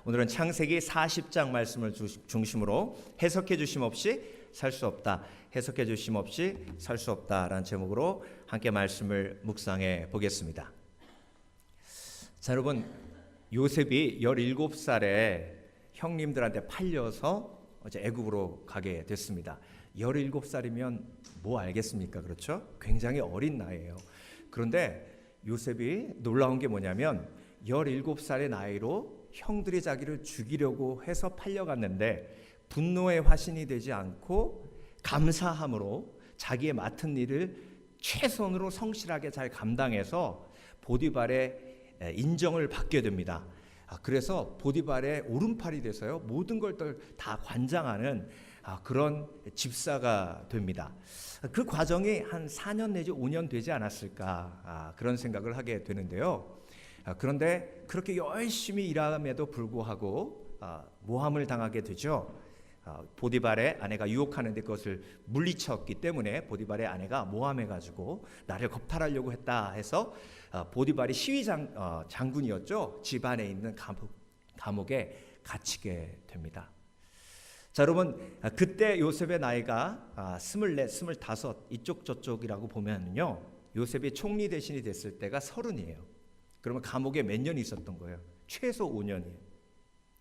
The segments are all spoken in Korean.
오늘은 창세기 40장 말씀을 중심으로 해석해 주심 없이 살 수 없다. 해석해 주심 없이 살 수 없다라는 제목으로 함께 말씀을 묵상해 보겠습니다. 자, 여러분, 요셉이 17살에 형님들한테 팔려서 이제 애굽으로 가게 됐습니다. 17살이면 뭐 알겠습니까? 그렇죠? 굉장히 어린 나이예요. 그런데 요셉이 놀라운 게 뭐냐면 17살의 나이로 형들이 자기를 죽이려고 해서 팔려갔는데 분노의 화신이 되지 않고 감사함으로 자기의 맡은 일을 최선으로 성실하게 잘 감당해서 보디발의 인정을 받게 됩니다. 그래서 보디발의 오른팔이 돼서요, 모든 걸 다 관장하는 그런 집사가 됩니다. 그 과정이 한 4년 내지 5년 되지 않았을까, 그런 생각을 하게 되는데요. 그런데 그렇게 열심히 일함에도 불구하고 모함을 당하게 되죠. 보디발의 아내가 유혹하는데 그것을 물리쳤기 때문에 보디발의 아내가 모함해가지고 나를 겁탈하려고 했다 해서 보디발이 장군이었죠. 집안에 있는 감옥에 갇히게 됩니다. 자, 여러분, 그때 요셉의 나이가 24, 25 이쪽 저쪽이라고 보면요, 요셉이 총리 대신이 됐을 때가 30이에요. 그러면 감옥에 몇 년이 있었던 거예요? 최소 5년이에요.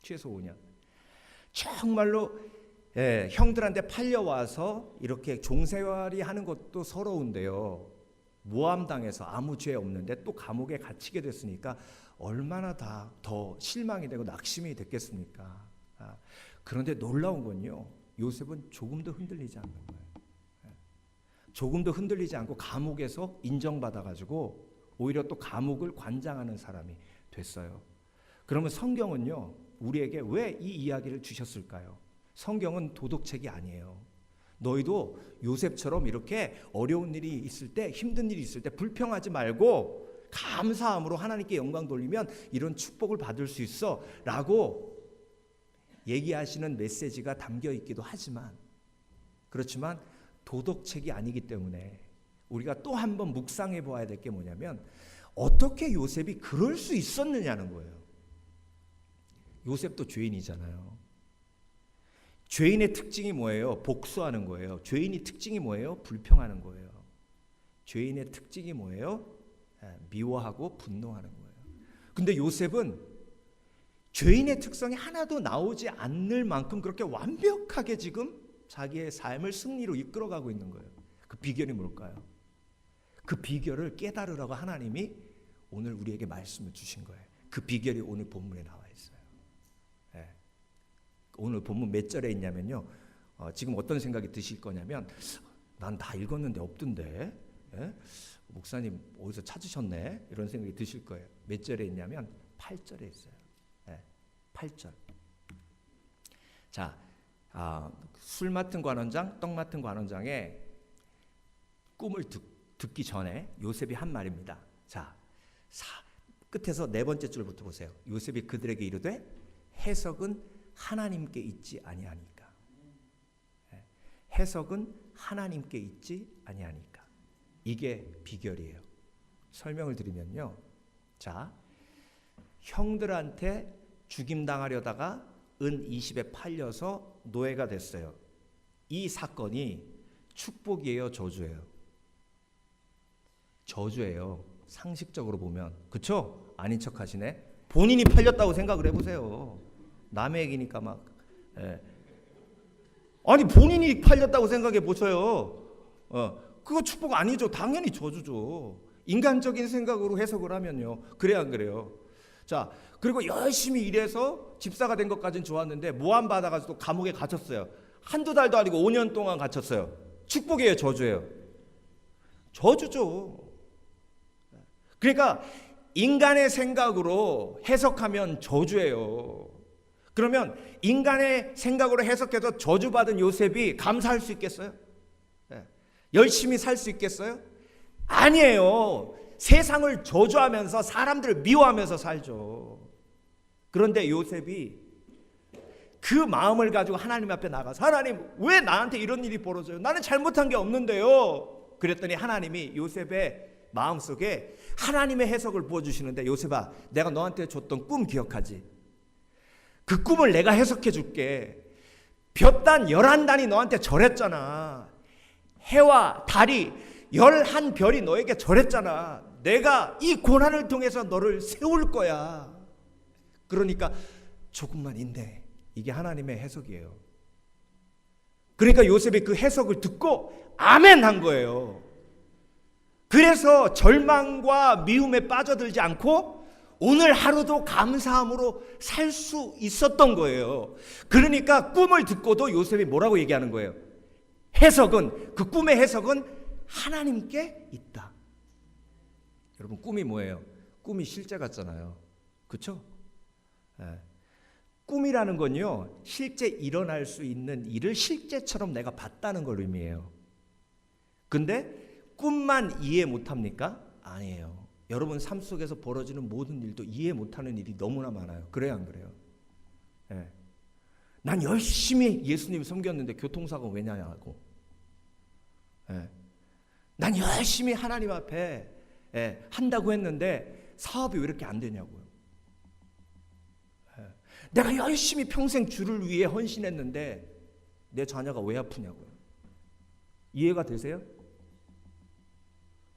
최소 5년. 정말로 형들한테 팔려와서 이렇게 종생활이 하는 것도 서러운데요, 모함당해서 아무 죄 없는데 또 감옥에 갇히게 됐으니까 얼마나 더 실망이 되고 낙심이 됐겠습니까? 그런데 놀라운 건요, 요셉은 조금도 흔들리지 않는 거예요. 조금도 흔들리지 않고 감옥에서 인정받아가지고 오히려 또 감옥을 관장하는 사람이 됐어요. 그러면 성경은요, 우리에게 왜 이 이야기를 주셨을까요? 성경은 도덕책이 아니에요. 너희도 요셉처럼 이렇게 어려운 일이 있을 때, 힘든 일이 있을 때 불평하지 말고 감사함으로 하나님께 영광 돌리면 이런 축복을 받을 수 있어 라고 얘기하시는 메시지가 담겨 있기도 하지만, 그렇지만 도덕책이 아니기 때문에 우리가 또 한 번 묵상해 보아야 될 게 뭐냐면, 어떻게 요셉이 그럴 수 있었느냐는 거예요. 요셉도 죄인이잖아요. 죄인의 특징이 뭐예요? 복수하는 거예요. 죄인의 특징이 뭐예요? 불평하는 거예요. 죄인의 특징이 뭐예요? 미워하고 분노하는 거예요. 근데 요셉은 죄인의 특성이 하나도 나오지 않을 만큼 그렇게 완벽하게 지금 자기의 삶을 승리로 이끌어가고 있는 거예요. 그 비결이 뭘까요? 그 비결을 깨달으라고 하나님이 오늘 우리에게 말씀을 주신 거예요. 그 비결이 오늘 본문에 나와 있어요. 오늘 본문 몇 절에 있냐면요, 지금 어떤 생각이 드실 거냐면, 난 다 읽었는데 없던데, 목사님 어디서 찾으셨네, 이런 생각이 드실 거예요. 몇 절에 있냐면 8절에 있어요. 8절. 자, 술 맡은 관원장, 떡 맡은 관원장의 꿈을 듣기 전에 요셉이 한 말입니다. 자, 끝에서 네 번째 줄부터 보세요. 요셉이 그들에게 이르되 해석은 하나님께 있지 아니하니까. 해석은 하나님께 있지 아니하니까. 이게 비결이에요. 설명을 드리면요, 자, 형들한테 죽임당하려다가 은 20에 팔려서 노예가 됐어요. 이 사건이 축복이에요, 저주예요? 저주예요. 상식적으로 보면. 그쵸? 아닌 척 하시네. 본인이 팔렸다고 생각을 해보세요. 남의 얘기니까 막. 아니, 본인이 팔렸다고 생각해 보세요. 그거 축복 아니죠. 당연히 저주죠. 인간적인 생각으로 해석을 하면요. 그래야 안 그래요? 자, 그리고 열심히 일해서 집사가 된 것까지는 좋았는데 모함 받아가지고 감옥에 갇혔어요. 한두 달도 아니고 5년 동안 갇혔어요. 축복이에요, 저주예요? 저주죠. 그러니까 인간의 생각으로 해석하면 저주예요. 그러면 인간의 생각으로 해석해서 저주받은 요셉이 감사할 수 있겠어요? 열심히 살 수 있겠어요? 아니에요. 세상을 저주하면서 사람들을 미워하면서 살죠. 그런데 요셉이 그 마음을 가지고 하나님 앞에 나가서, 하나님, 왜 나한테 이런 일이 벌어져요? 나는 잘못한 게 없는데요. 그랬더니 하나님이 요셉의 마음속에 하나님의 해석을 부어주시는데, 요셉아, 내가 너한테 줬던 꿈 기억하지? 그 꿈을 내가 해석해 줄게. 볕단 11단이 너한테 절했잖아. 해와 달이 11별이 너에게 절했잖아. 내가 이 고난을 통해서 너를 세울 거야. 그러니까 조금만 인내해. 이게 하나님의 해석이에요. 그러니까 요셉이 그 해석을 듣고 아멘 한 거예요. 그래서 절망과 미움에 빠져들지 않고 오늘 하루도 감사함으로 살 수 있었던 거예요. 그러니까 꿈을 듣고도 요셉이 뭐라고 얘기하는 거예요? 해석은, 그 꿈의 해석은 하나님께 있다. 여러분, 꿈이 뭐예요? 꿈이 실제 같잖아요. 그렇죠? 네. 꿈이라는 건요, 실제 일어날 수 있는 일을 실제처럼 내가 봤다는 걸 의미해요. 근데 꿈만 이해 못합니까? 아니에요. 여러분 삶 속에서 벌어지는 모든 일도 이해 못하는 일이 너무나 많아요. 그래요, 안 그래요? 네. 난 열심히 예수님 섬겼는데 교통사고 왜냐냐고. 네. 난 열심히 하나님 앞에 한다고 했는데 사업이 왜 이렇게 안 되냐고요. 내가 열심히 평생 주를 위해 헌신했는데 내 자녀가 왜 아프냐고요. 이해가 되세요?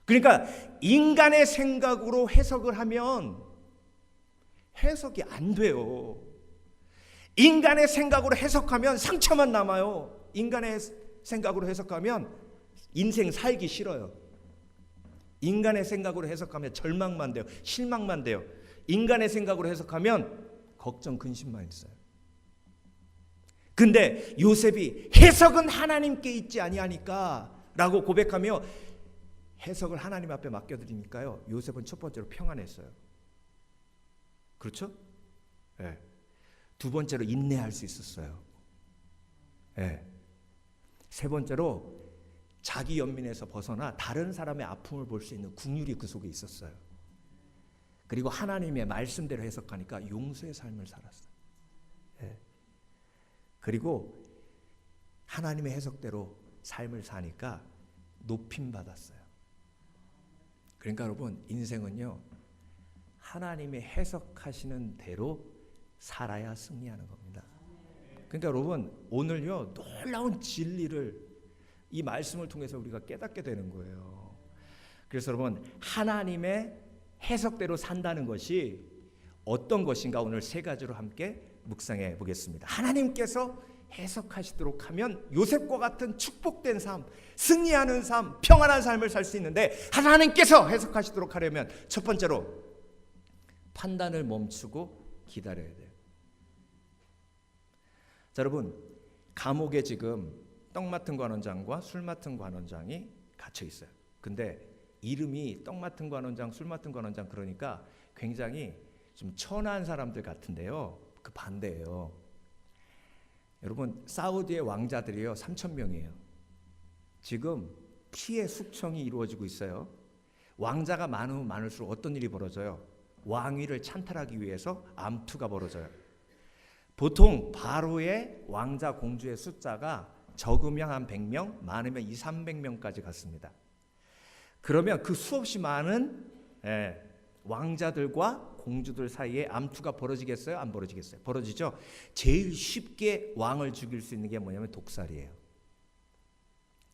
그러니까 인간의 생각으로 해석을 하면 해석이 안 돼요. 인간의 생각으로 해석하면 상처만 남아요. 인간의 생각으로 해석하면 인생 살기 싫어요. 인간의 생각으로 해석하면 절망만 돼요. 실망만 돼요. 인간의 생각으로 해석하면 걱정, 근심만 있어요. 근데 요셉이 해석은 하나님께 있지 아니하니까 라고 고백하며 해석을 하나님 앞에 맡겨드리니까요, 요셉은 첫 번째로 평안했어요. 그렇죠? 네. 두 번째로 인내할 수 있었어요. 네. 세 번째로 자기 연민에서 벗어나 다른 사람의 아픔을 볼 수 있는 긍휼이 그 속에 있었어요. 그리고 하나님의 말씀대로 해석하니까 용서의 삶을 살았어요. 네. 그리고 하나님의 해석대로 삶을 사니까 높임 받았어요. 그러니까 여러분, 인생은요, 하나님의 해석하시는 대로 살아야 승리하는 겁니다. 그러니까 여러분, 오늘요, 놀라운 진리를 이 말씀을 통해서 우리가 깨닫게 되는 거예요. 그래서 여러분, 하나님의 해석대로 산다는 것이 어떤 것인가 오늘 세 가지로 함께 묵상해 보겠습니다. 하나님께서 해석하시도록 하면 요셉과 같은 축복된 삶, 승리하는 삶, 평안한 삶을 살 수 있는데, 하나님께서 해석하시도록 하려면 첫 번째로 판단을 멈추고 기다려야 돼요. 자, 여러분, 감옥에 지금 떡 맡은 관원장과 술 맡은 관원장이 갇혀 있어요. 근데 이름이 떡 맡은 관원장, 술 맡은 관원장, 그러니까 굉장히 좀 천한 사람들 같은데요, 그 반대예요. 여러분, 사우디의 왕자들이요 3,000명이에요. 지금 피해 숙청이 이루어지고 있어요. 왕자가 많으면 많을수록 어떤 일이 벌어져요? 왕위를 찬탈하기 위해서 암투가 벌어져요. 보통 바로의 왕자 공주의 숫자가 적으면 한 100명, 많으면 200~300명까지 갔습니다. 그러면 그 수없이 많은 왕자들과 공주들 사이에 암투가 벌어지겠어요? 안 벌어지겠어요? 벌어지죠. 제일 쉽게 왕을 죽일 수 있는 게 뭐냐면 독살이에요.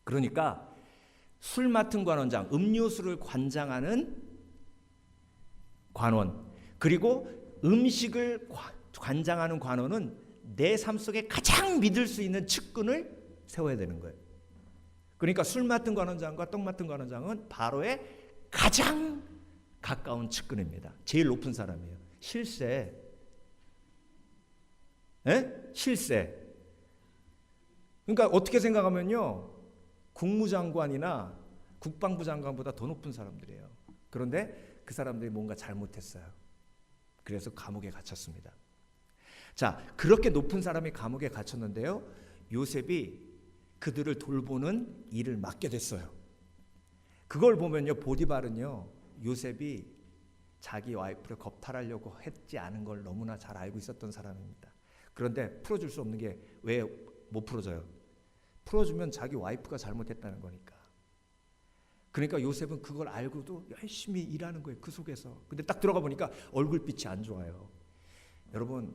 그러니까 술 맡은 관원장, 음료수를 관장하는 관원, 그리고 음식을 관장하는 관원은 내 삶 속에 가장 믿을 수 있는 측근을 세워야 되는 거예요. 그러니까 술 맡은 관원장과 떡 맡은 관원장은 바로의 가장 가까운 측근입니다. 제일 높은 사람이에요. 실세. 실세. 그러니까 어떻게 생각하면요, 국무장관이나 국방부 장관보다 더 높은 사람들이에요. 그런데 그 사람들이 뭔가 잘못했어요. 그래서 감옥에 갇혔습니다. 자, 그렇게 높은 사람이 감옥에 갇혔는데요, 요셉이 그들을 돌보는 일을 맡게 됐어요. 그걸 보면요, 보디발은요, 요셉이 자기 와이프를 겁탈하려고 했지 않은 걸 너무나 잘 알고 있었던 사람입니다. 그런데 풀어줄 수 없는 게 왜 못 풀어줘요? 풀어주면 자기 와이프가 잘못했다는 거니까. 그러니까 요셉은 그걸 알고도 열심히 일하는 거예요, 그 속에서. 근데 딱 들어가 보니까 얼굴빛이 안 좋아요. 여러분,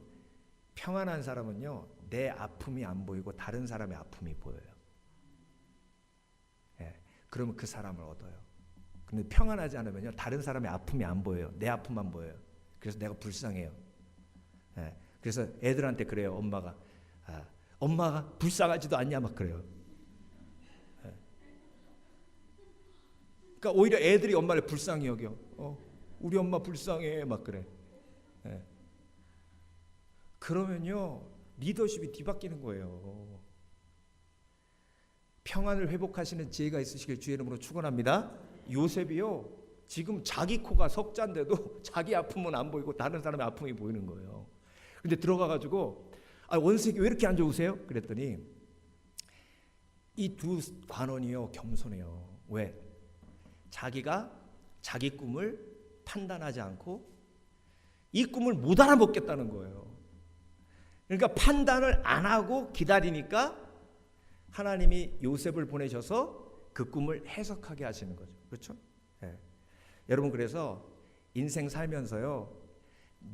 평안한 사람은요, 내 아픔이 안 보이고 다른 사람의 아픔이 보여요. 예, 그러면 그 사람을 얻어요. 근데 평안하지 않으면요, 다른 사람의 아픔이 안 보여요. 내 아픔만 보여요. 그래서 내가 불쌍해요. 예, 그래서 애들한테 그래요. 엄마가 불쌍하지도 않냐 막 그래요. 예. 그러니까 오히려 애들이 엄마를 불쌍히 여겨. 우리 엄마 불쌍해 막 그래. 예. 그러면요, 리더십이 뒤바뀌는 거예요. 평안을 회복하시는 지혜가 있으시길 주의 이름으로 축원합니다. 요셉이요, 지금 자기 코가 석자인데도 자기 아픔은 안 보이고 다른 사람의 아픔이 보이는 거예요. 근데 들어가가지고 원수에게 왜 이렇게 안 좋으세요? 그랬더니 이 두 관원이요, 겸손해요. 왜? 자기가 자기 꿈을 판단하지 않고 이 꿈을 못 알아먹겠다는 거예요. 그러니까 판단을 안 하고 기다리니까 하나님이 요셉을 보내셔서 그 꿈을 해석하게 하시는 거죠. 그렇죠? 네. 여러분, 그래서 인생 살면서요,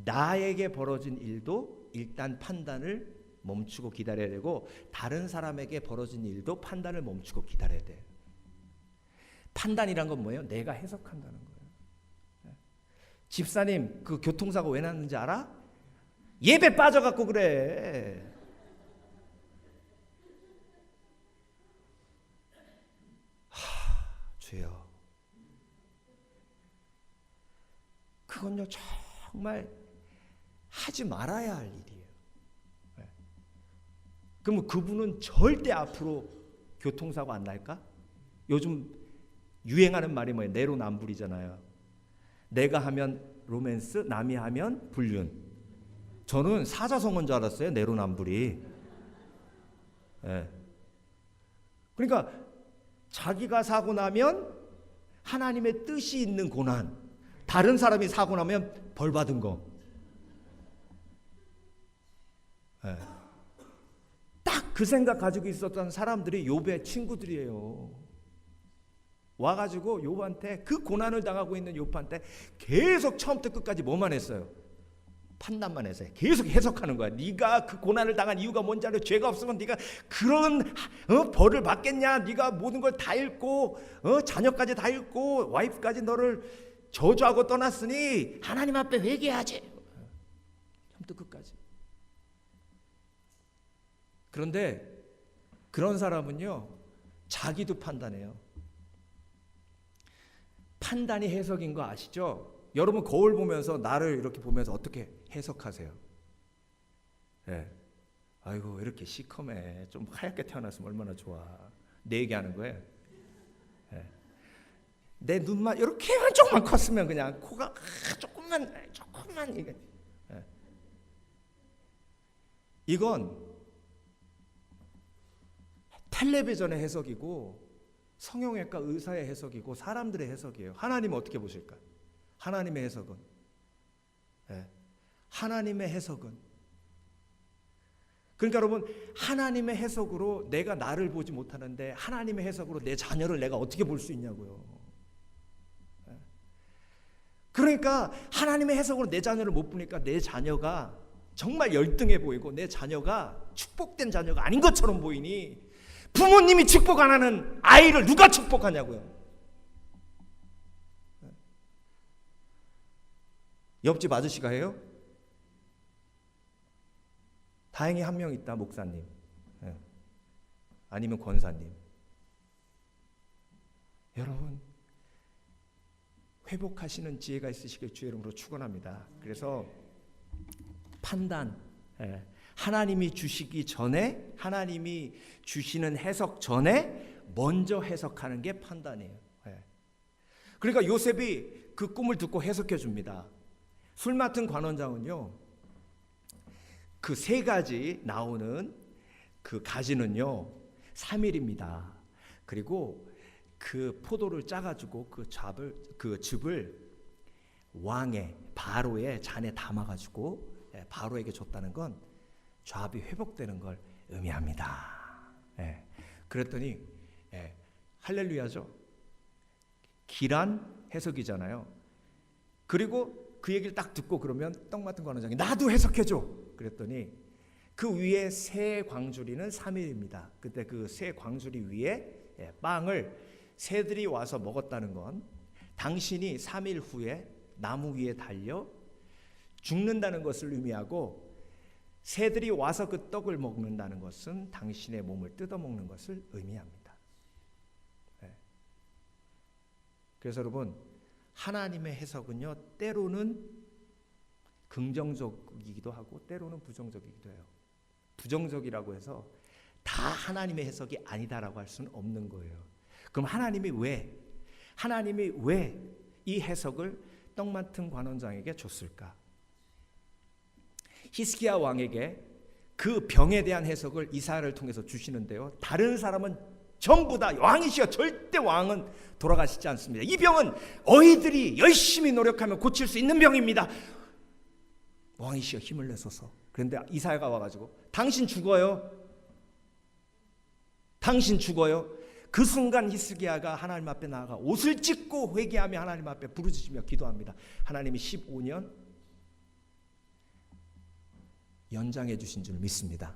나에게 벌어진 일도 일단 판단을 멈추고 기다려야 되고, 다른 사람에게 벌어진 일도 판단을 멈추고 기다려야 돼요. 판단이란 건 뭐예요? 내가 해석한다는 거예요. 네. 집사님, 그 교통사고 왜 났는지 알아? 예배 빠져갖고 그래. 주여, 그건요 정말 하지 말아야 할 일이에요. 네. 그러면 그분은 절대 앞으로 교통사고 안 날까? 요즘 유행하는 말이 뭐예요? 내로남불이잖아요. 내가 하면 로맨스, 남이 하면 불륜. 저는 사자성어인 줄 알았어요, 내로남불이. 네. 그러니까 자기가 사고 나면 하나님의 뜻이 있는 고난, 다른 사람이 사고 나면 벌 받은 거. 네. 딱 그 생각 가지고 있었던 사람들이 욥의 친구들이에요. 와가지고 욥한테, 그 고난을 당하고 있는 욥한테 계속 처음부터 끝까지 뭐만 했어요? 판단만 했어요. 계속 해석하는 거야. 네가 그 고난을 당한 이유가 뭔지 알아? 죄가 없으면 네가 그런 벌을 받겠냐? 네가 모든 걸 다 잃고 자녀까지 다 잃고 와이프까지 너를 저주하고 떠났으니 하나님 앞에 회개해야지. 처음부터 끝까지. 그런데 그런 사람은요, 자기도 판단해요. 판단이 해석인 거 아시죠? 여러분, 거울 보면서 나를 이렇게 보면서 어떻게 해석하세요? 네. 아이고, 이렇게 시커매. 좀 하얗게 태어났으면 얼마나 좋아. 내 얘기하는 거예요. 네. 내 눈만 이렇게만 조금만 컸으면, 그냥 코가 조금만 이게. 네. 이건 텔레비전의 해석이고 성형외과 의사의 해석이고 사람들의 해석이에요. 하나님은 어떻게 보실까? 하나님의 해석은, 네, 하나님의 해석은, 그러니까 여러분, 하나님의 해석으로 내가 나를 보지 못하는데 하나님의 해석으로 내 자녀를 내가 어떻게 볼 수 있냐고요. 네. 그러니까 하나님의 해석으로 내 자녀를 못 보니까 내 자녀가 정말 열등해 보이고 내 자녀가 축복된 자녀가 아닌 것처럼 보이니, 부모님이 축복 안 하는 아이를 누가 축복하냐고요. 옆집 아저씨가 해요? 다행히 한 명 있다, 목사님. 아니면 권사님. 여러분, 회복하시는 지혜가 있으시길 주의 이름으로 축원합니다. 그래서 판단, 하나님이 주시기 전에, 하나님이 주시는 해석 전에 먼저 해석하는 게 판단이에요. 그러니까 요셉이 그 꿈을 듣고 해석해 줍니다. 술 맡은 관원장은요, 그 세 가지 나오는 그 가지는요 3일입니다. 그리고 그 포도를 짜가지고 그 즙을 왕의 바로의 잔에 담아가지고 바로에게 줬다는 건 좌합이 회복되는 걸 의미합니다. 그랬더니 할렐루야죠. 길한 해석이잖아요. 그리고 그 얘기를 딱 듣고 그러면 떡 맡은 관원장이 나도 해석해줘. 그랬더니 그 위에 새 광주리는 3일입니다. 그때 그 새 광주리 위에 빵을 새들이 와서 먹었다는 건 당신이 3일 후에 나무 위에 달려 죽는다는 것을 의미하고, 새들이 와서 그 떡을 먹는다는 것은 당신의 몸을 뜯어먹는 것을 의미합니다. 그래서 여러분, 하나님의 해석은요, 때로는 긍정적이기도 하고 때로는 부정적이기도 해요. 부정적이라고 해서 다 하나님의 해석이 아니다라고 할 수는 없는 거예요. 그럼 하나님이 왜 이 해석을 떡 맡은 관원장에게 줬을까? 히스기야 왕에게 그 병에 대한 해석을 이사야를 통해서 주시는데요, 다른 사람은 전부 다 왕이시여, 절대 왕은 돌아가시지 않습니다. 이 병은 어이들이 열심히 노력하면 고칠 수 있는 병입니다. 왕이시여 힘을 내소서. 그런데 이사야가 와가지고 당신 죽어요. 당신 죽어요. 그 순간 히스기야가 하나님 앞에 나아가 옷을 찢고 회개하며 하나님 앞에 부르짖으며 기도합니다. 하나님이 15년 연장해 주신 줄 믿습니다.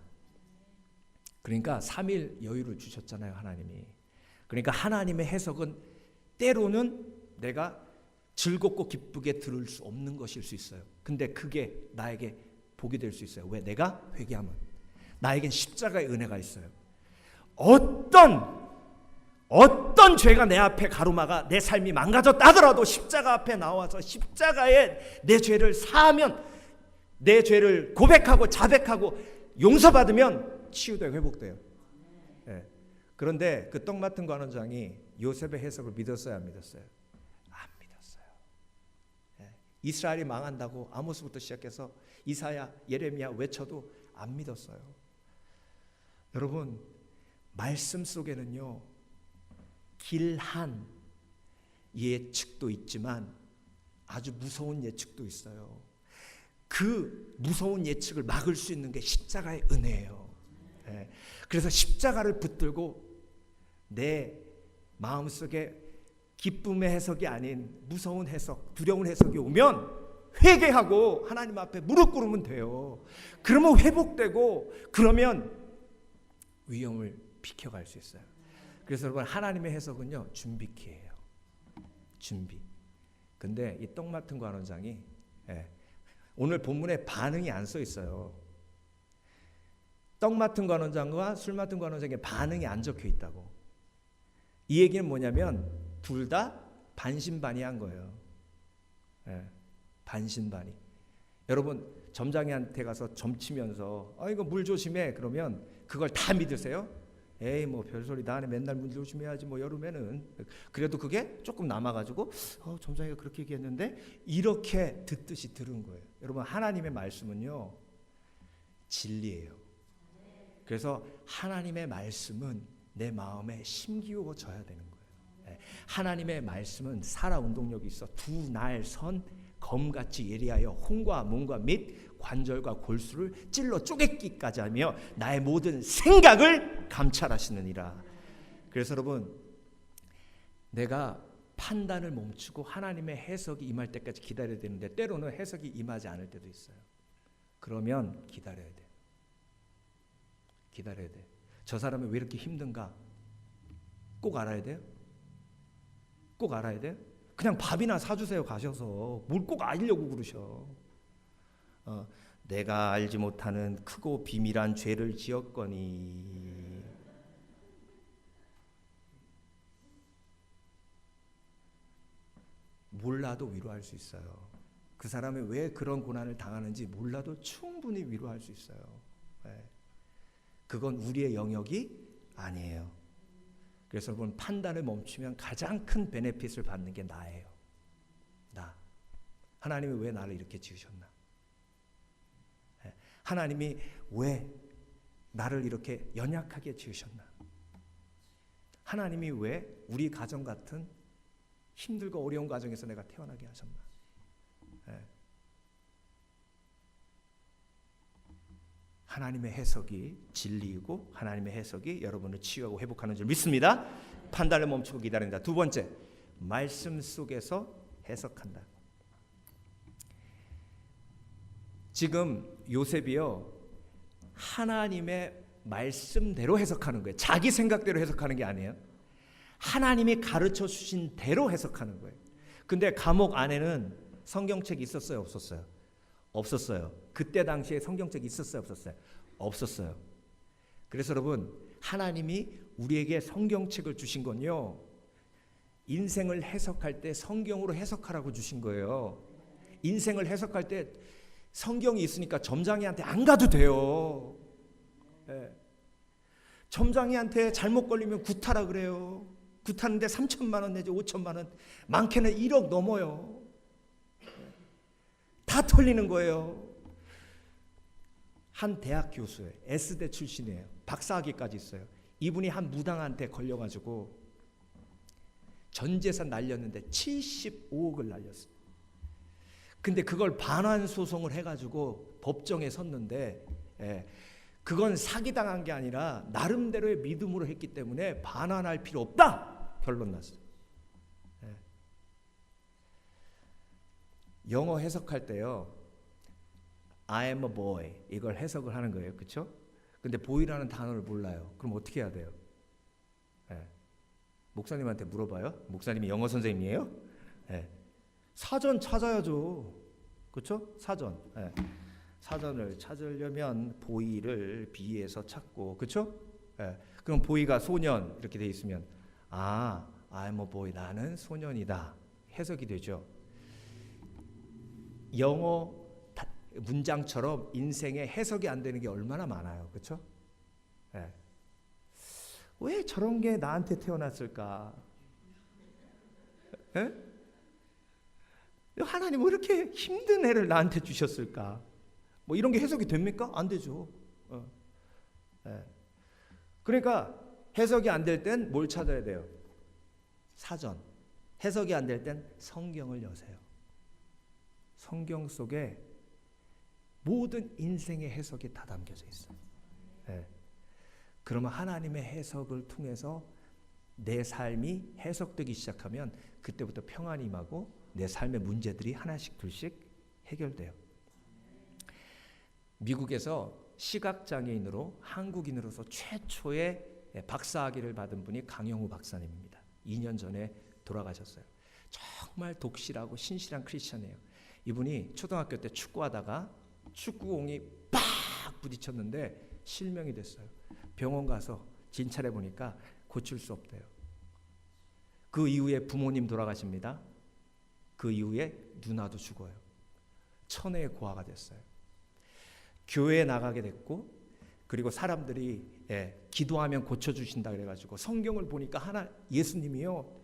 그러니까 3일 여유를 주셨잖아요, 하나님이. 그러니까 하나님의 해석은 때로는 내가 즐겁고 기쁘게 들을 수 없는 것일 수 있어요. 근데 그게 나에게 복이 될 수 있어요. 왜? 내가 회개하면. 나에겐 십자가의 은혜가 있어요. 어떤 죄가 내 앞에 가로막아 내 삶이 망가졌다 하더라도 십자가 앞에 나와서 십자가에 내 죄를 사하면, 내 죄를 고백하고 자백하고 용서받으면 치유되고 회복돼요. 그런데 그 떡 맡은 관원장이 요셉의 해석을 믿었어요, 안 믿었어요? 안 믿었어요. 이스라엘이 망한다고 아모스부터 시작해서 이사야, 예레미야 외쳐도 안 믿었어요. 여러분, 말씀 속에는요, 길한 예측도 있지만 아주 무서운 예측도 있어요. 그 무서운 예측을 막을 수 있는 게 십자가의 은혜예요. 그래서 십자가를 붙들고 내 마음속에 기쁨의 해석이 아닌 무서운 해석, 두려운 해석이 오면 회개하고 하나님 앞에 무릎 꿇으면 돼요. 그러면 회복되고, 그러면 위험을 비켜갈 수 있어요. 그래서 여러분, 하나님의 해석은요, 준비키예요. 준비. 근데 이 떡 맡은 관원장이 오늘 본문에 반응이 안 써 있어요. 떡 맡은 관원장과 술 맡은 관원장의 반응이 안 적혀 있다고. 이 얘기는 뭐냐면 둘 다 반신반의한 거예요. 반신반의. 여러분, 점장이한테 가서 점치면서 이거 물 조심해 그러면 그걸 다 믿으세요? 에이 뭐 별소리, 나는 맨날 물 조심해야지 뭐 여름에는. 그래도 그게 조금 남아가지고 점장이가 그렇게 얘기했는데 이렇게 듣듯이 들은 거예요. 여러분, 하나님의 말씀은요, 진리예요. 그래서 하나님의 말씀은 내 마음에 심기워져야 되는 거예요. 하나님의 말씀은 살아 운동력이 있어 두 날 선 검같이 예리하여 혼과 몸과 및 관절과 골수를 찔러 쪼개기까지 하며 나의 모든 생각을 감찰하시느니라. 그래서 여러분, 내가 판단을 멈추고 하나님의 해석이 임할 때까지 기다려야 되는데 때로는 해석이 임하지 않을 때도 있어요. 그러면 기다려야 돼. 기다려야 돼. 저 사람이 왜 이렇게 힘든가? 꼭 알아야 돼요? 꼭 알아야 돼요? 그냥 밥이나 사주세요, 가셔서. 뭘 꼭 알려고 그러셔. 내가 알지 못하는 크고 비밀한 죄를 지었거니. 몰라도 위로할 수 있어요. 그 사람이 왜 그런 고난을 당하는지 몰라도 충분히 위로할 수 있어요. 그건 우리의 영역이 아니에요. 그래서 여러분, 판단을 멈추면 가장 큰 베네핏을 받는 게 나예요. 나. 하나님이 왜 나를 이렇게 지으셨나? 하나님이 왜 나를 이렇게 연약하게 지으셨나? 하나님이 왜 우리 가정 같은 힘들고 어려운 가정에서 내가 태어나게 하셨나? 하나님의 해석이 진리이고 하나님의 해석이 여러분을 치유하고 회복하는 줄 믿습니다. 판단을 멈추고 기다린다. 두 번째, 말씀 속에서 해석한다. 지금 요셉이요, 하나님의 말씀대로 해석하는 거예요. 자기 생각대로 해석하는 게 아니에요. 하나님이 가르쳐 주신 대로 해석하는 거예요. 근데 감옥 안에는 성경책이 있었어요, 없었어요? 없었어요. 그때 당시에 성경책이 있었어요, 없었어요? 없었어요. 그래서 여러분, 하나님이 우리에게 성경책을 주신 건요, 인생을 해석할 때 성경으로 해석하라고 주신 거예요. 인생을 해석할 때 성경이 있으니까 점장이한테 안 가도 돼요. 예. 점장이한테 잘못 걸리면 구타라 그래요. 구타는데 3천만 원 내지 5천만 원, 많게는 1억 넘어요. 다 털리는 거예요. 한 대학 교수예요. S대 출신이에요. 박사학위까지 있어요. 이분이 한 무당한테 걸려가지고 전 재산 날렸는데 75억을 날렸어요. 근데 그걸 반환 소송을 해가지고 법정에 섰는데, 그건 사기당한 게 아니라 나름대로의 믿음으로 했기 때문에 반환할 필요 없다 결론 났어요. 영어 해석할 때요, I am a boy 이걸 해석을 하는 거예요, 그렇죠? 근데 boy라는 단어를 몰라요. 그럼 어떻게 해야 돼요? 목사님한테 물어봐요. 목사님이 영어 선생님이에요? 사전 찾아야죠, 그렇죠? 사전. 사전을 찾으려면 보이를 B에서 찾고, 그렇죠? 그럼 보이가 소년 이렇게 돼 있으면 I'm a boy, 나는 소년이다 해석이 되죠. 영어 문장처럼 인생에 해석이 안 되는 게 얼마나 많아요, 그렇죠? 왜 저런 게 나한테 태어났을까? 하나님 왜 이렇게 힘든 애를 나한테 주셨을까? 뭐 이런 게 해석이 됩니까? 안 되죠. 그러니까 해석이 안 될 땐 뭘 찾아야 돼요? 사전. 해석이 안 될 땐 성경을 여세요. 성경 속에 모든 인생의 해석이 다 담겨져 있어요. 그러면 하나님의 해석을 통해서 내 삶이 해석되기 시작하면 그때부터 평안이 임하고 내 삶의 문제들이 하나씩 둘씩 해결돼요. 미국에서 시각장애인으로 한국인으로서 최초의 박사학위를 받은 분이 강영우 박사님입니다. 2년 전에 돌아가셨어요. 정말 독실하고 신실한 크리스천이에요. 이분이 초등학교 때 축구하다가 축구공이 팍 부딪혔는데 실명이 됐어요. 병원 가서 진찰해 보니까 고칠 수 없대요. 그 이후에 부모님 돌아가십니다. 그 이후에 누나도 죽어요. 천혜의 고아가 됐어요. 교회에 나가게 됐고, 그리고 사람들이 기도하면 고쳐주신다 그래가지고 성경을 보니까 예수님이요,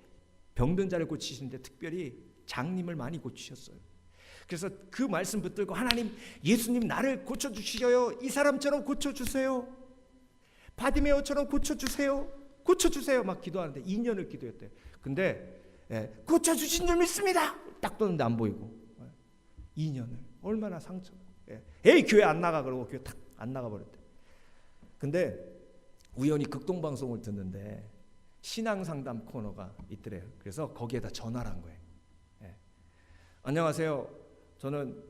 병든 자를 고치시는데 특별히 장님을 많이 고치셨어요. 그래서 그 말씀 붙들고 하나님, 예수님 나를 고쳐주시어요. 이 사람처럼 고쳐주세요. 바디메오처럼 고쳐주세요. 막 기도하는데 2년을 기도했대요. 근데 고쳐주신 줄 믿습니다. 딱 떴는데 안 보이고 2년을 얼마나 상처. 에이 교회 안 나가 그러고 교회 탁 안 나가 버렸대. 근데 우연히 극동방송을 듣는데 신앙상담 코너가 있더래요. 그래서 거기에다 전화를 한 거예요. 안녕하세요. 저는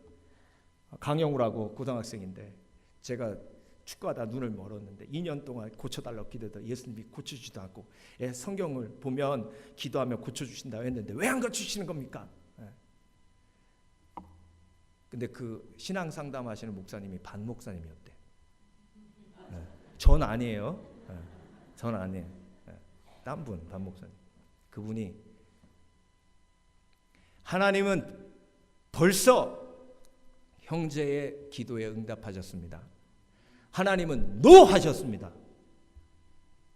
강영우라고 고등학생인데 제가 축구하다 눈을 멀었는데 2년 동안 고쳐달라고 기도해도 예수님이 고쳐주지도 않고 성경을 보면 기도하면 고쳐주신다고 했는데 왜 안 고쳐주시는 겁니까? 근데 그 신앙 상담하시는 목사님이 반 목사님이었대. 전 아니에요. 전 아니에요. 딴 분, 반 목사님. 그분이 하나님은 벌써 형제의 기도에 응답하셨습니다. 하나님은 노 하셨습니다.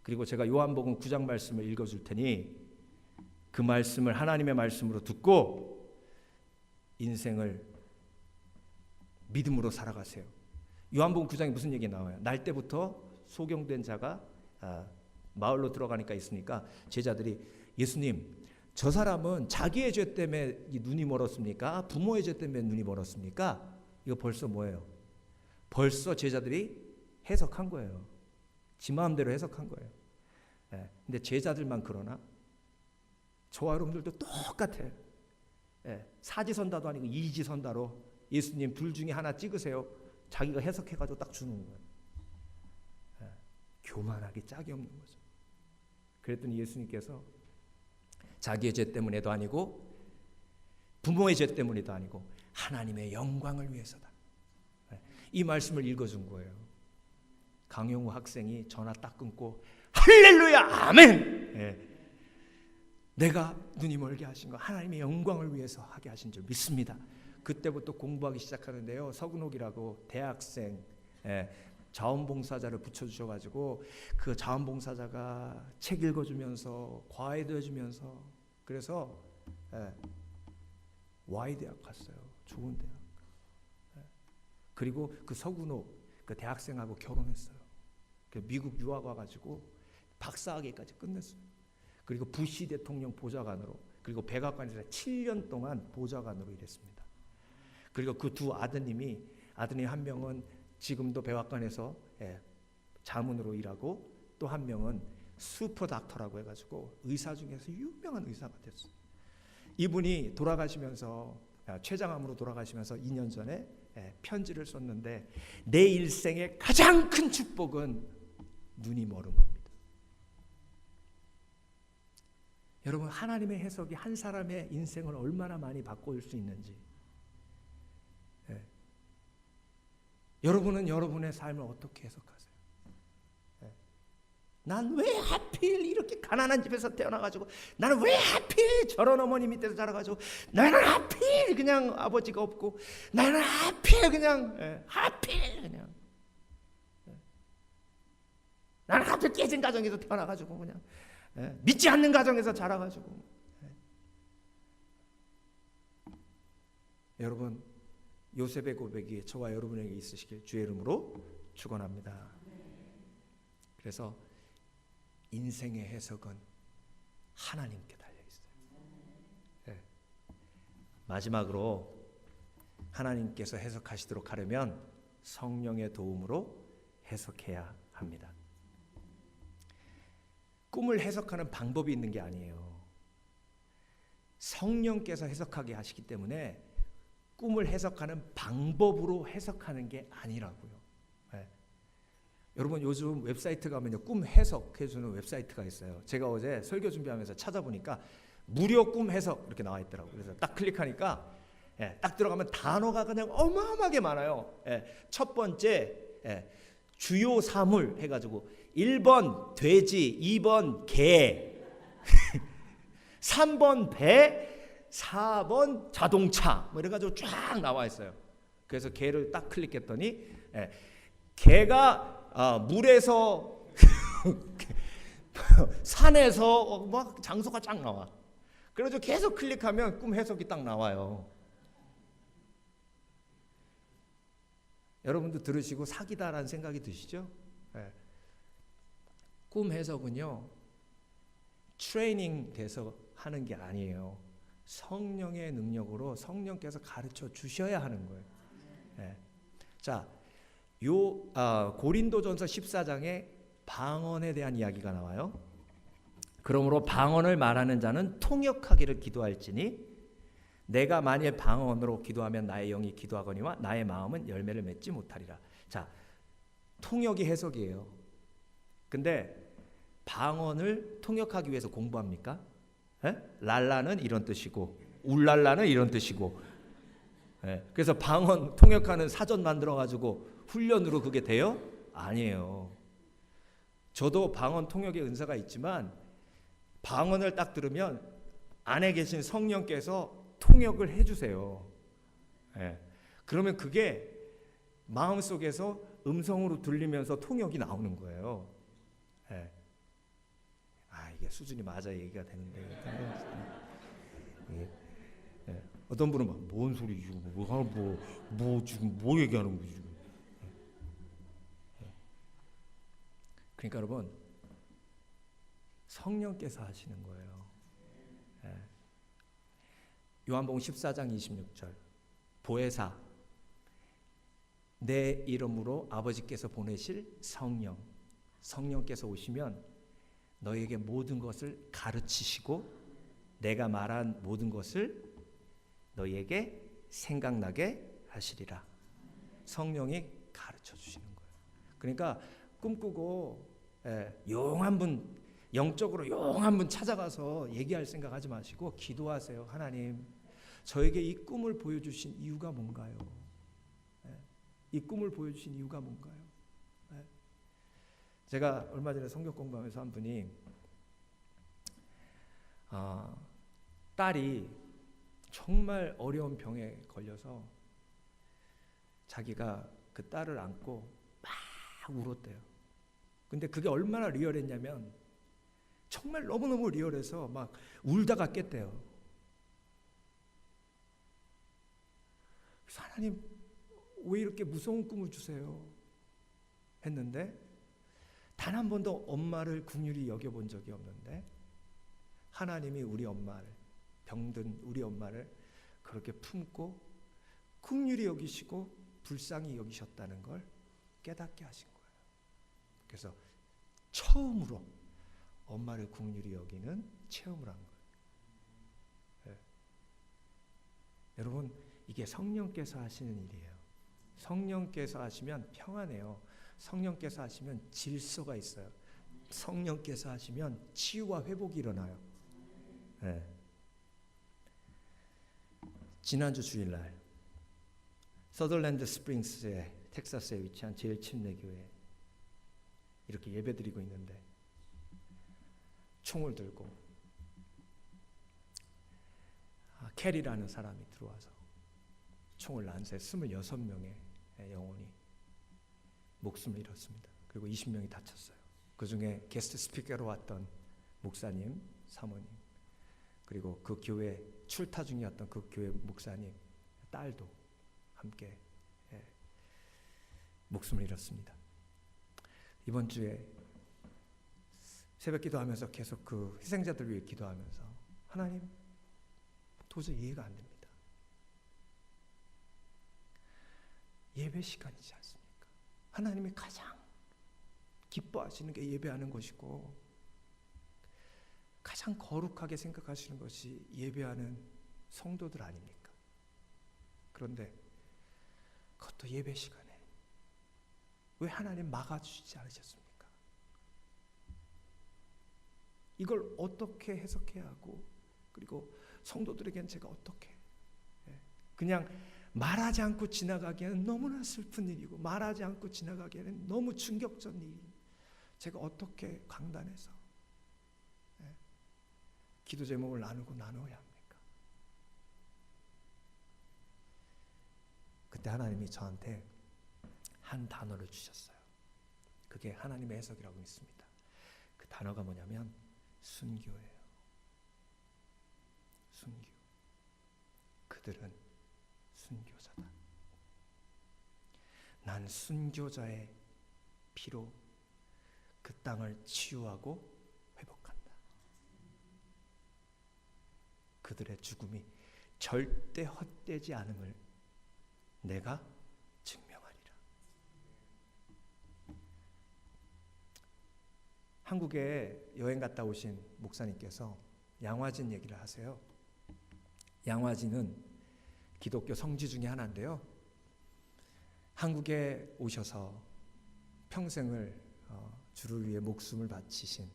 그리고 제가 요한복음 9장 말씀을 읽어줄 테니 그 말씀을 하나님의 말씀으로 듣고 인생을 믿음으로 살아가세요. 요한복음 9장에 무슨 얘기 나와요? 날 때부터 소경된 자가 마을로 들어가니까 있으니까 제자들이 예수님, 저 사람은 자기의 죄 때문에 눈이 멀었습니까? 부모의 죄 때문에 눈이 멀었습니까? 이거 벌써 뭐예요? 벌써 제자들이 해석한 거예요. 지 마음대로 해석한 거예요. 근데 제자들만 그러나? 저와 여러분들도 똑같아요. 사지선다도 아니고 이지선다로 예수님 둘 중에 하나 찍으세요. 자기가 해석해가지고 딱 주는 거예요. 교만하기 짝이 없는 거죠. 그랬더니 예수님께서 자기의 죄 때문에도 아니고 부모의 죄 때문에도 아니고 하나님의 영광을 위해서다. 이 말씀을 읽어준 거예요. 강용우 학생이 전화 딱 끊고 할렐루야 아멘. 내가 눈이 멀게 하신 거 하나님의 영광을 위해서 하게 하신 줄 믿습니다. 그때부터 공부하기 시작하는데요. 서근옥이라고 대학생 자원봉사자를 붙여주셔가지고 그 자원봉사자가 책 읽어주면서 과외도 해주면서 그래서 Y대학 갔어요. 좋은 대학. 그리고 그 서근옥 그 대학생하고 결혼했어요. 미국 유학 와가지고 박사학위까지 끝냈어요. 그리고 부시 대통령 보좌관으로 그리고 백악관에서 7년 동안 보좌관으로 일했습니다. 그리고 그 두 아드님 한 명은 지금도 백악관에서 자문으로 일하고 또 한 명은 슈퍼 닥터라고 해가지고 의사 중에서 유명한 의사가 됐어요. 이분이 돌아가시면서 췌장암으로 돌아가시면서 2년 전에 편지를 썼는데 내 일생의 가장 큰 축복은 눈이 멀은 겁니다. 여러분 하나님의 해석이 한 사람의 인생을 얼마나 많이 바꿀 수 있는지 여러분은 여러분의 삶을 어떻게 해석하세요? 난 왜 하필 이렇게 가난한 집에서 태어나가지고 나는 왜 하필 저런 어머니 밑에서 자라가지고 나는 하필 그냥 아버지가 없고 나는 하필 그냥 나는 하필 깨진 가정에서 태어나가지고 그냥 믿지 않는 가정에서 자라가지고 여러분 요셉의 고백이 저와 여러분에게 있으시길 주의 이름으로 축원합니다. 그래서 인생의 해석은 하나님께 달려 있어요. 마지막으로 하나님께서 해석하시도록 하려면 성령의 도움으로 해석해야 합니다. 꿈을 해석하는 방법이 있는 게 아니에요. 성령께서 해석하게 하시기 때문에 꿈을 해석하는 방법으로 해석하는 게 아니라고요. 여러분 요즘 웹사이트 가면요 꿈 해석해주는 웹사이트가 있어요. 제가 어제 설교 준비하면서 찾아보니까 무료 꿈 해석 이렇게 나와 있더라고요. 그래서 딱 클릭하니까 딱 들어가면 단어가 그냥 어마어마하게 많아요. 첫 번째 주요 사물 해가지고 1번 돼지, 2번 개, 3번 배, 4번 자동차 뭐 이래가지고 쫙 나와 있어요. 그래서 개를 딱 클릭했더니 개가 물에서 산에서 막 장소가 쫙 나와. 그래서 계속 클릭하면 꿈 해석이 딱 나와요. 여러분도 들으시고 사기다라는 생각이 드시죠? 꿈 해석은요 트레이닝 돼서 하는 게 아니에요. 성령의 능력으로 성령께서 가르쳐 주셔야 하는 거예요. 자, 고린도전서 14장에 방언에 대한 이야기가 나와요. 그러므로 방언을 말하는 자는 통역하기를 기도할지니 내가 만일 방언으로 기도하면 나의 영이 기도하거니와 나의 마음은 열매를 맺지 못하리라. 자, 통역이 해석이에요. 근데 방언을 통역하기 위해서 공부합니까? 랄라는 이런 뜻이고 울랄라는 이런 뜻이고 그래서 방언 통역하는 사전 만들어가지고 훈련으로 그게 돼요? 아니에요. 저도 방언 통역의 은사가 있지만 방언을 딱 들으면 안에 계신 성령께서 통역을 해주세요. 그러면 그게 마음속에서 음성으로 들리면서 통역이 나오는 거예요. 이게 수준이 맞아 얘기가 되는데 어떤 분은 막 뭔 소리지? 뭐 지금 뭐 얘기하는 거지? 그러니까 여러분 성령께서 하시는 거예요. 요한복음 14장 26절 보혜사 내 이름으로 아버지께서 보내실 성령께서 오시면 너에게 모든 것을 가르치시고 내가 말한 모든 것을 너에게 생각나게 하시리라. 성령이 가르쳐 주시는 거예요. 그러니까 꿈꾸고 용한 분, 영적으로 용한 분 찾아가서 얘기할 생각하지 마시고 기도하세요. 하나님, 저에게 이 꿈을 보여주신 이유가 뭔가요? 이 꿈을 보여주신 이유가 뭔가요? 제가 얼마 전에 성경 공부하면서 한 분이 딸이 정말 어려운 병에 걸려서 자기가 그 딸을 안고 막 울었대요. 근데 그게 얼마나 리얼했냐면 정말 너무너무 리얼해서 막 울다가 깼대요. 그래서 하나님, 왜 이렇게 무서운 꿈을 주세요? 했는데 단 한 번도 엄마를 긍휼히 여겨본 적이 없는데 하나님이 우리 엄마를, 병든 우리 엄마를 그렇게 품고 긍휼히 여기시고 불쌍히 여기셨다는 걸 깨닫게 하신 거예요. 그래서 처음으로 엄마를 긍휼히 여기는 체험을 한 거예요. 네. 여러분, 이게 성령께서 하시는 일이에요. 성령께서 하시면 평안해요. 성령께서 하시면 질서가 있어요. 성령께서 하시면 치유와 회복이 일어나요. 네. 지난주 주일날 서덜랜드 스프링스의 텍사스에 위치한 제일 침례 교회 이렇게 예배드리고 있는데 총을 들고 캐리라는 사람이 들어와서 총을 난사해 26명의 영혼이 목숨을 잃었습니다. 그리고 20명이 다쳤어요. 그 중에 게스트 스피커로 왔던 목사님, 사모님, 그리고 그 교회 출타 중이었던 그 교회 목사님 딸도 함께 목숨을 잃었습니다. 이번 주에 새벽 기도하면서 계속 그 희생자들 위해 기도하면서 하나님, 도저히 이해가 안 됩니다. 예배 시간이지 않습니까? 하나님이 가장 기뻐하시는 게 예배하는 것이고 가장 거룩하게 생각하시는 것이 예배하는 성도들 아닙니까? 그런데 그것도 예배 시간에 왜 하나님 막아주시지 않으셨습니까? 이걸 어떻게 해석해야 하고 그리고 성도들에게는 제가 어떻게 그냥 말하지 않고 지나가기에는 너무나 슬픈 일이고 말하지 않고 지나가기에는 너무 충격적인 일이 제가 어떻게 강단해서 기도 제목을 나눠야 합니까? 그때 하나님이 저한테 한 단어를 주셨어요. 그게 하나님의 해석이라고 믿습니다. 그 단어가 뭐냐면 순교예요. 순교. 그들은 순교자다. 난 순교자의 피로 그 땅을 치유하고 회복한다. 그들의 죽음이 절대 헛되지 않음을 내가 증명하리라. 한국에 여행 갔다 오신 목사님께서 양화진 얘기를 하세요. 양화진은 기독교 성지 중에 하나인데요. 한국에 오셔서 평생을 주를 위해 목숨을 바치신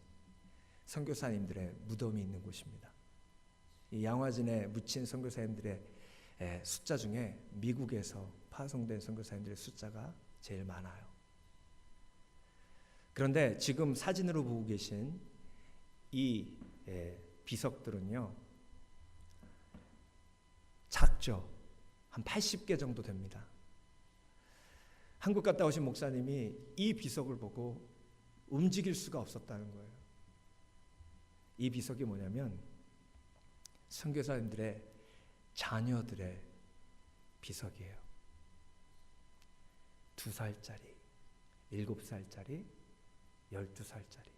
선교사님들의 무덤이 있는 곳입니다. 이 양화진에 묻힌 선교사님들의 숫자 중에 미국에서 파송된 선교사님들의 숫자가 제일 많아요. 그런데 지금 사진으로 보고 계신 이 비석들은요, 작죠. 한 80개 정도 됩니다. 한국 갔다 오신 목사님이 이 비석을 보고 움직일 수가 없었다는 거예요. 이 비석이 뭐냐면 선교사님들의 자녀들의 비석이에요. 2살짜리, 7살짜리, 12살짜리.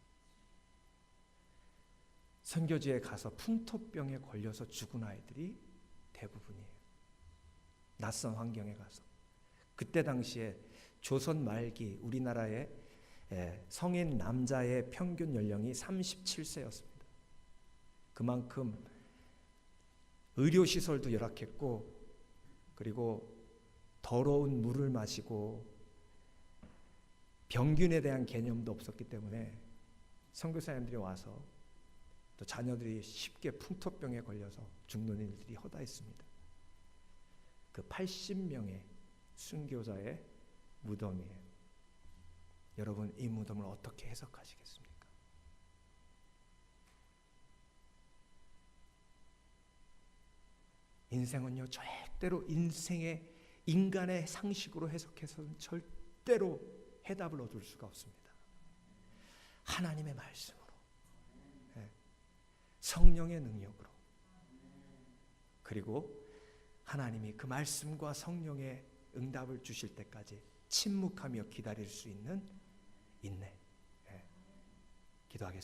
선교지에 가서 풍토병에 걸려서 죽은 아이들이 대부분이에요. 낯선 환경에 가서. 그때 당시에 조선 말기 우리나라의 성인 남자의 평균 연령이 37세였습니다. 그만큼 의료시설도 열악했고 그리고 더러운 물을 마시고 병균에 대한 개념도 없었기 때문에 선교사님들이 와서 또 자녀들이 쉽게 풍토병에 걸려서 죽는 일들이 허다했습니다. 그 80명의 순교자의 무덤이에요. 여러분, 이 무덤을 어떻게 해석하시겠습니까? 인생은요, 절대로 인간의 상식으로 해석해서는 절대로 해답을 얻을 수가 없습니다. 하나님의 말씀으로, 성령의 능력으로, 그리고 하나님이 그 말씀과 성령의 응답을 주실 때까지 침묵하며 기다릴 수 있는 인내. 기도하겠습니다.